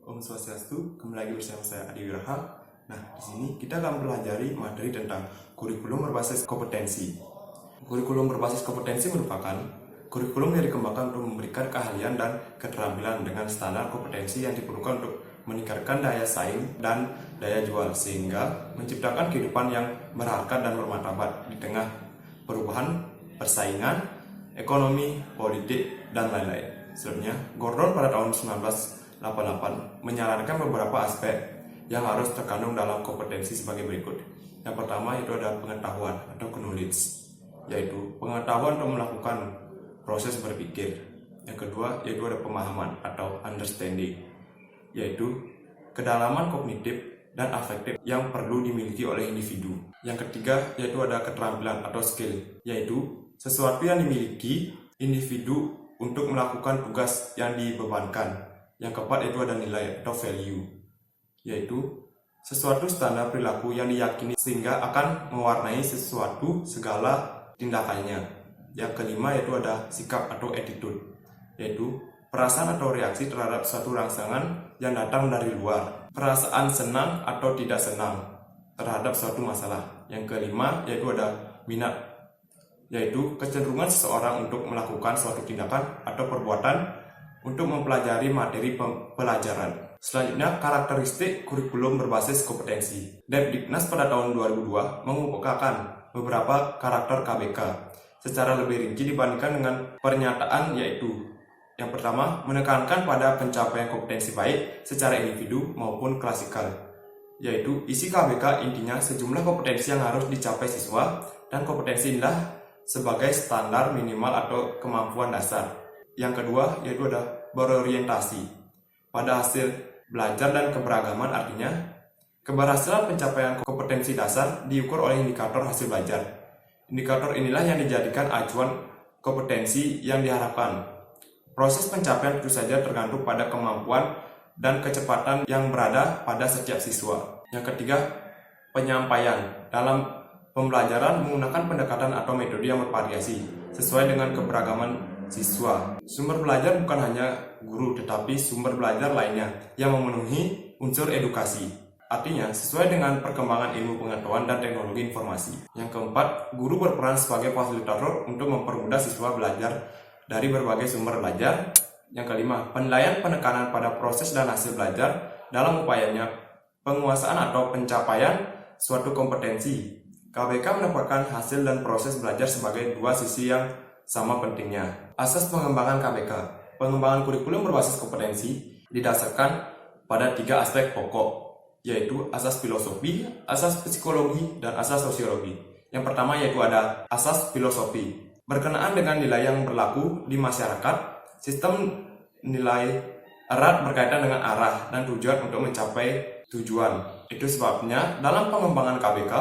Om Swastiastu, kembali lagi bersama saya Adi Wiraha. Nah, di sini kita akan pelajari materi tentang kurikulum berbasis kompetensi. Kurikulum berbasis kompetensi merupakan kurikulum yang dikembangkan untuk memberikan keahlian dan keterampilan dengan standar kompetensi yang diperlukan untuk meningkatkan daya saing dan daya jual, sehingga menciptakan kehidupan yang berharkat dan bermartabat di tengah perubahan persaingan, ekonomi, politik, dan lain-lain. Selanjutnya, Gordon pada tahun 1988 menyarankan beberapa aspek yang harus terkandung dalam kompetensi sebagai berikut. Yang pertama itu ada pengetahuan atau knowledge, yaitu pengetahuan untuk melakukan proses berpikir. Yang kedua yaitu ada pemahaman atau understanding, yaitu kedalaman kognitif dan afektif yang perlu dimiliki oleh individu. Yang ketiga yaitu ada keterampilan atau skill, yaitu sesuatu yang dimiliki individu untuk melakukan tugas yang dibebankan. Yang keempat itu ada nilai atau value, yaitu sesuatu standar perilaku yang diyakini sehingga akan mewarnai sesuatu segala tindakannya. Yang kelima yaitu ada sikap atau attitude, yaitu perasaan atau reaksi terhadap suatu rangsangan yang datang dari luar. Perasaan senang atau tidak senang terhadap suatu masalah. Yang kelima yaitu ada minat, yaitu kecenderungan seseorang untuk melakukan suatu tindakan atau perbuatan untuk mempelajari materi pelajaran. Selanjutnya, karakteristik kurikulum berbasis kompetensi. Debdiknas pada tahun 2002 mengemukakan beberapa karakter KBK secara lebih rinci dibandingkan dengan pernyataan, yaitu yang pertama, menekankan pada pencapaian kompetensi baik secara individu maupun klasikal, yaitu isi KBK intinya sejumlah kompetensi yang harus dicapai siswa, dan kompetensi inilah sebagai standar minimal atau kemampuan dasar. Yang kedua yaitu ada berorientasi pada hasil belajar dan keberagaman, artinya keberhasilan pencapaian kompetensi dasar diukur oleh indikator hasil belajar. Indikator inilah yang dijadikan acuan kompetensi yang diharapkan. Proses pencapaian tentu saja tergantung pada kemampuan dan kecepatan yang berada pada setiap siswa. Yang ketiga, penyampaian dalam pembelajaran menggunakan pendekatan atau metode yang bervariasi sesuai dengan keberagaman siswa. Sumber belajar bukan hanya guru, tetapi sumber belajar lainnya yang memenuhi unsur edukasi. Artinya, sesuai dengan perkembangan ilmu pengetahuan dan teknologi informasi. Yang keempat, guru berperan sebagai fasilitator untuk mempermudah siswa belajar dari berbagai sumber belajar. Yang kelima, penilaian penekanan pada proses dan hasil belajar dalam upayanya penguasaan atau pencapaian suatu kompetensi. KBK mendapatkan hasil dan proses belajar sebagai dua sisi yang sama pentingnya. Asas pengembangan KBK. Pengembangan kurikulum berbasis kompetensi didasarkan pada tiga aspek pokok, yaitu asas filosofi, asas psikologi, dan asas sosiologi. Yang pertama yaitu ada asas filosofi. Berkenaan dengan nilai yang berlaku di masyarakat, sistem nilai erat berkaitan dengan arah dan tujuan untuk mencapai tujuan. Itu sebabnya dalam pengembangan KBK,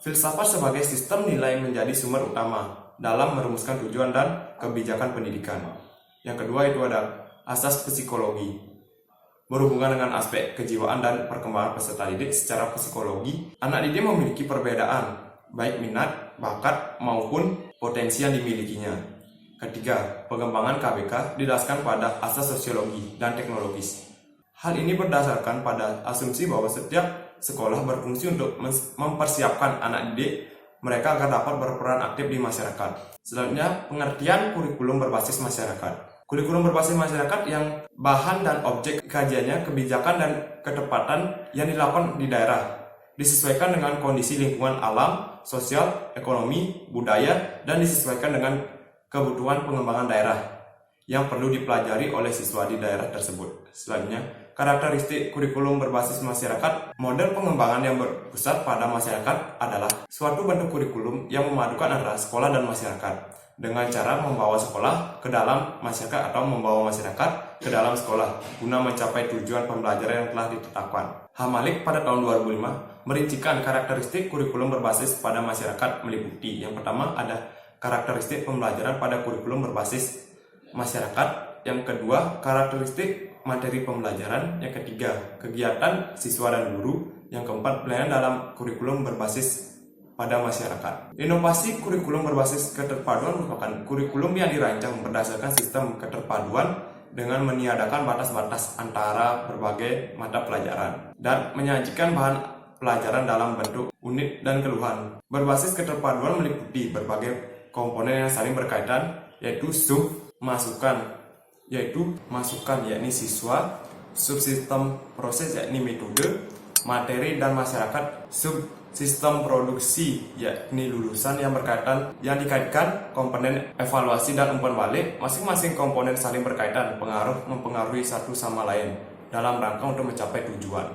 filsafat sebagai sistem nilai menjadi sumber utama dalam merumuskan tujuan dan kebijakan pendidikan. Yang kedua itu ada asas psikologi. Berhubungan dengan aspek kejiwaan dan perkembangan peserta didik secara psikologi, anak didik memiliki perbedaan, baik minat, bakat, maupun potensi yang dimilikinya. Ketiga, pengembangan KBK didasarkan pada asas sosiologi dan teknologis. Hal ini berdasarkan pada asumsi bahwa setiap sekolah berfungsi untuk mempersiapkan anak didik mereka akan dapat berperan aktif di masyarakat. Selanjutnya, pengertian kurikulum berbasis masyarakat. Kurikulum berbasis masyarakat yang bahan dan objek kajiannya kebijakan dan ketepatan yang dilakukan di daerah, disesuaikan dengan kondisi lingkungan alam, sosial, ekonomi, budaya, dan disesuaikan dengan kebutuhan pengembangan daerah yang perlu dipelajari oleh siswa di daerah tersebut. Selanjutnya, karakteristik kurikulum berbasis masyarakat. Model pengembangan yang berpusat pada masyarakat adalah suatu bentuk kurikulum yang memadukan antara sekolah dan masyarakat dengan cara membawa sekolah ke dalam masyarakat atau membawa masyarakat ke dalam sekolah guna mencapai tujuan pembelajaran yang telah ditetapkan. Hamalik pada tahun 2005 merincikan karakteristik kurikulum berbasis pada masyarakat meliputi. Yang pertama ada karakteristik pembelajaran pada kurikulum berbasis masyarakat. Yang kedua, karakteristik materi pembelajaran. Yang ketiga, kegiatan siswa dan guru. Yang keempat, pelayanan dalam kurikulum berbasis pada masyarakat. Inovasi kurikulum berbasis keterpaduan merupakan kurikulum yang dirancang berdasarkan sistem keterpaduan dengan meniadakan batas-batas antara berbagai mata pelajaran dan menyajikan bahan pelajaran dalam bentuk unit dan keluhan. Berbasis keterpaduan meliputi berbagai komponen yang saling berkaitan, yaitu masukan yakni siswa, subsistem proses yakni metode, materi dan masyarakat, subsistem produksi yakni lulusan yang dikaitkan, komponen evaluasi dan umpan balik. Masing-masing komponen saling berkaitan, mempengaruhi satu sama lain dalam rangka untuk mencapai tujuan.